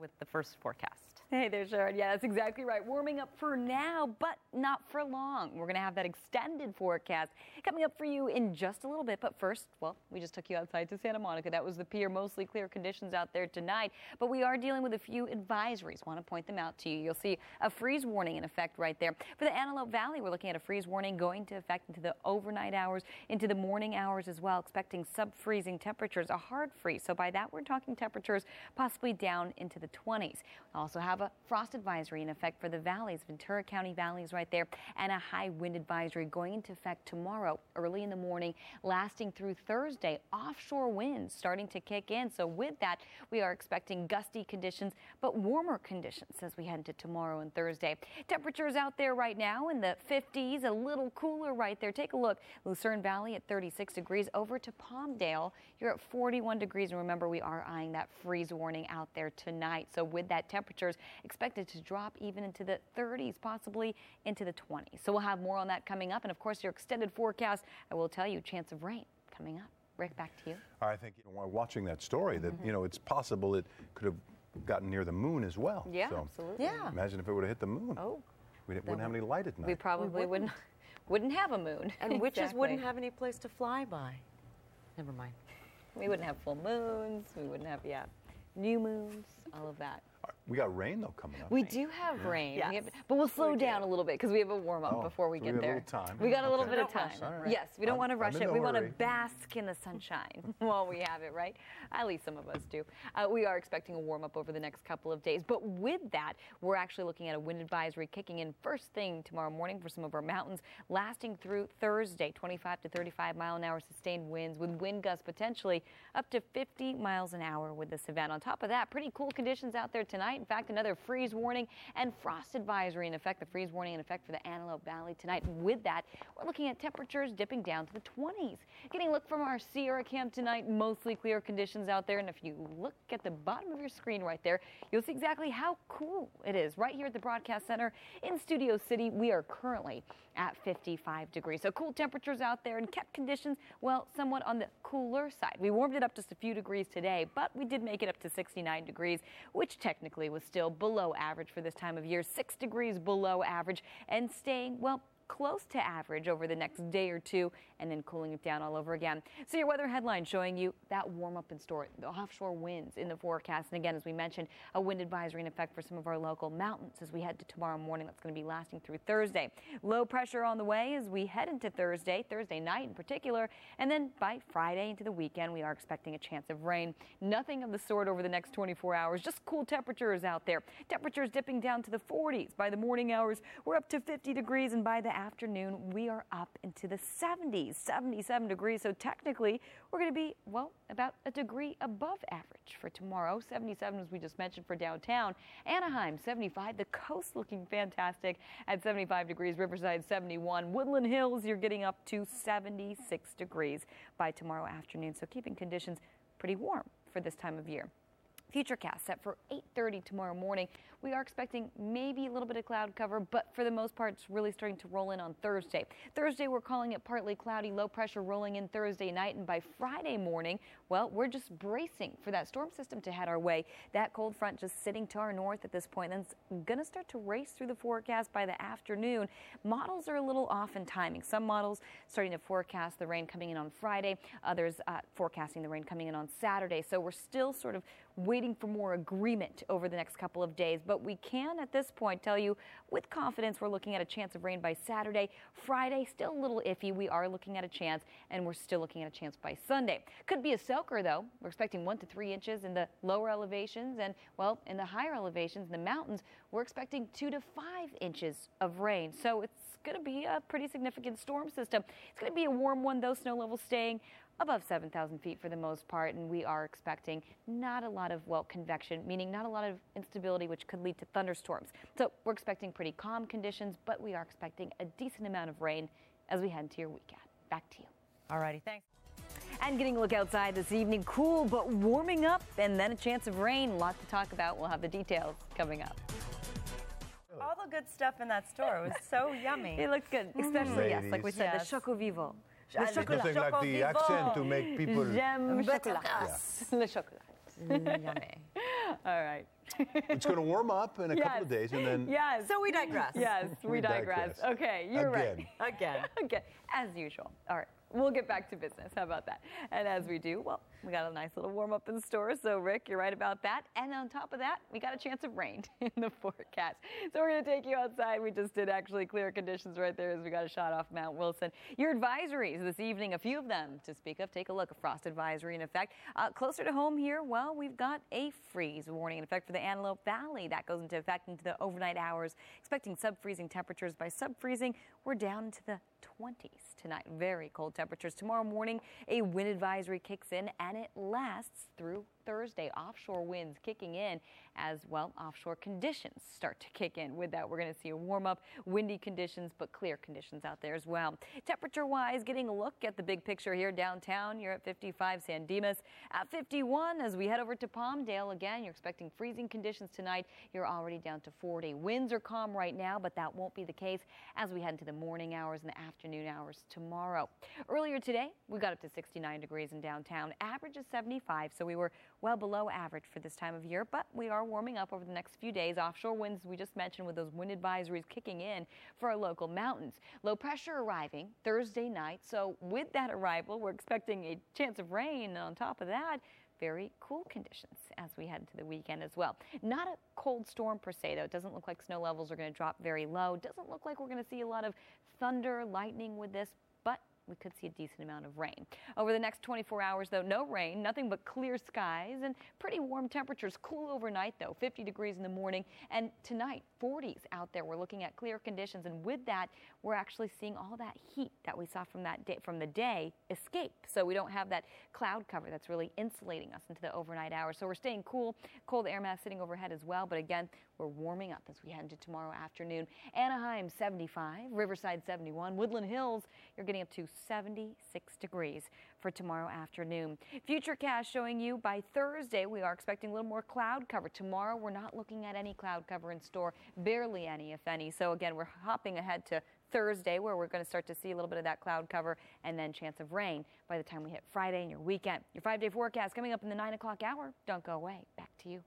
with the first forecast. Hey there, Sharon. Yeah, that's exactly right. Warming up for now, but not for long. We're going to have that extended forecast coming up for you in just a little bit. But first, well, we just took you outside to Santa Monica. That was the pier. Mostly clear conditions out there tonight. But we are dealing with a few advisories. Want to point them out to you. You'll see a freeze warning in effect right there. For the Antelope Valley, we're looking at a freeze warning going into effect into the overnight hours, into the morning hours as well. Expecting sub-freezing temperatures, a hard freeze. So by that, we're talking temperatures possibly down into the 20s. We also have a frost advisory in effect for the valleys, Ventura County valleys right there, and a high wind advisory going into effect tomorrow early in the morning, lasting through Thursday. Offshore winds starting to kick in. So with that, we are expecting gusty conditions, but warmer conditions as we head into tomorrow and Thursday. Temperatures out there right now in the 50s, a little cooler right there. Take a look. Lucerne Valley at 36 degrees. Over to Palmdale, you're at 41 degrees. And remember, we are eyeing that freeze warning out there tonight. So with that, temperatures expected to drop even into the 30s, possibly into the 20s. So we'll have more on that coming up. And of course, your extended forecast, I will tell you, chance of rain coming up. Rick, back to you. I think while watching that story that, it's possible it could have gotten near the moon as well. Yeah, so absolutely. Yeah. Imagine if it would have hit the moon. Oh. We wouldn't have any light at night. We probably wouldn't have a moon. And witches Exactly. wouldn't have any place to fly by. Never mind. We wouldn't have full moons. We wouldn't have, new moons, all of that. We got rain, though, coming up. We do have rain, Yes. but we'll slow down a little bit because we have a warm-up before we so get we got a there. little time. We got a little Okay. bit of time. All right. Yes, we don't want to rush I'm it. in We no want to hurry. bask in the sunshine while we have it, right? At least some of us do. We are expecting a warm-up over the next couple of days. But with that, we're actually looking at a wind advisory kicking in first thing tomorrow morning for some of our mountains, lasting through Thursday. 25 to 35 mile an hour sustained winds with wind gusts potentially up to 50 miles an hour with this event. On top of that, pretty cool conditions out there tonight. In fact, another freeze warning and frost advisory in effect. The freeze warning in effect for the Antelope Valley tonight. With that, we're looking at temperatures dipping down to the 20s. Getting a look from our Sierra camp tonight, mostly clear conditions out there. And if you look at the bottom of your screen right there, you'll see exactly how cool it is. Right here at the broadcast center in Studio City, we are currently at 55 degrees. So cool temperatures out there and kept conditions, well, somewhat on the cooler side. We warmed it up just a few degrees today, but we did make it up to 69 degrees, which technically was still below average for this time of year, 6 degrees below average and staying, well, close to average over the next day or two, and then cooling it down all over again. So your weather headline showing you that warm up in store, the offshore winds in the forecast. And again, as we mentioned, a wind advisory in effect for some of our local mountains as we head to tomorrow morning. That's going to be lasting through Thursday. Low pressure on the way as we head into Thursday night in particular. And then by Friday into the weekend, we are expecting a chance of rain. Nothing of the sort over the next 24 hours, just cool temperatures out there. Temperatures dipping down to the 40s. By the morning hours, we're up to 50 degrees, and by the afternoon, we are up into the 70s, 77 degrees. So technically, we're going to be, well, about a degree above average for tomorrow. 77, as we just mentioned, for downtown. Anaheim, 75. The coast looking fantastic at 75 degrees. Riverside, 71. Woodland Hills, you're getting up to 76 degrees by tomorrow afternoon. So keeping conditions pretty warm for this time of year. Futurecast set for 8:30 tomorrow morning. We are expecting maybe a little bit of cloud cover, but for the most part, it's really starting to roll in on Thursday. Thursday, we're calling it partly cloudy, low pressure rolling in Thursday night, and by Friday morning, well, we're just bracing for that storm system to head our way. That cold front just sitting to our north at this point, and it's going to start to race through the forecast by the afternoon. Models are a little off in timing. Some models starting to forecast the rain coming in on Friday, others forecasting the rain coming in on Saturday. So we're still sort of waiting for more agreement over the next couple of days. But we can, at this point, tell you with confidence we're looking at a chance of rain by Saturday. Friday, still a little iffy. We are looking at a chance, and we're still looking at a chance by Sunday. Could be a soaker, though. We're expecting 1 to 3 inches in the lower elevations, and, well, in the higher elevations, in the mountains, we're expecting 2 to 5 inches of rain. So it's going to be a pretty significant storm system. It's going to be a warm one, though. Snow levels staying above 7,000 feet for the most part, and we are expecting not a lot of, well, convection, meaning not a lot of instability, which could lead to thunderstorms. So we're expecting pretty calm conditions, but we are expecting a decent amount of rain as we head into your weekend. Back to you. All righty, thanks. And getting a look outside this evening, cool but warming up, and then a chance of rain. Lots to talk about. We'll have the details coming up. All the good stuff in that store was so yummy. It looks good, especially, yes, like we said, Yes. the Choco Vivo. There's nothing like the accent to make people... J'aime chocolat. Le chocolat. Yummy. All right. It's going to warm up in a couple of days, and then... Yes. So we digress. Yes, we digress. Okay, you're right. Again. Okay, as usual. All right. We'll get back to business. How about that? And as we do, well, we got a nice little warm up in store. So, Rick, you're right about that. And on top of that, we got a chance of rain in the forecast. So we're going to take you outside. We just did actually clear conditions right there as we got a shot off Mount Wilson. Your advisories this evening, a few of them to speak of. Take a look. A frost advisory in effect. Closer to home here, well, we've got a freeze warning in effect for the Antelope Valley. That goes into effect into the overnight hours. Expecting sub-freezing temperatures. By sub-freezing, we're down into the 20s tonight. Very cold temperatures. Tomorrow morning, a wind advisory kicks in, and it lasts through Thursday. Offshore winds kicking in as well. Offshore conditions start to kick in. With that, we're going to see a warm up, windy conditions, but clear conditions out there as well. Temperature wise, getting a look at the big picture here downtown. You're at 55, San Dimas at 51. As we head over to Palmdale again, you're expecting freezing conditions tonight. You're already down to 40. Winds are calm right now, but that won't be the case as we head into the morning hours and the afternoon hours tomorrow. Earlier today, we got up to 69 degrees in downtown. Average is 75, so we were well below average for this time of year, but we are warming up over the next few days. Offshore winds we just mentioned with those wind advisories kicking in for our local mountains. Low pressure arriving Thursday night, so with that arrival, we're expecting a chance of rain, and on top of that, very cool conditions as we head into the weekend as well. Not a cold storm per se, though. It doesn't look like snow levels are going to drop very low. Doesn't look like we're going to see a lot of thunder, lightning with this, but we could see a decent amount of rain. Over the next 24 hours, though, no rain, nothing but clear skies and pretty warm temperatures. Cool overnight, though, 50 degrees in the morning. And tonight, 40s out there. We're looking at clear conditions. And with that, we're actually seeing all that heat that we saw from the day escape. So we don't have that cloud cover that's really insulating us into the overnight hours. So we're staying cool. Cold air mass sitting overhead as well. But again, we're warming up as we head into tomorrow afternoon. Anaheim, 75. Riverside, 71. Woodland Hills, you're getting up to 76 degrees for tomorrow afternoon. Futurecast showing you by Thursday we are expecting a little more cloud cover. Tomorrow we're not looking at any cloud cover in store, barely any if any. So again, we're hopping ahead to Thursday where we're going to start to see a little bit of that cloud cover and then chance of rain by the time we hit Friday and your weekend. Your 5-day forecast coming up in the 9 o'clock hour. Don't go away. Back to you.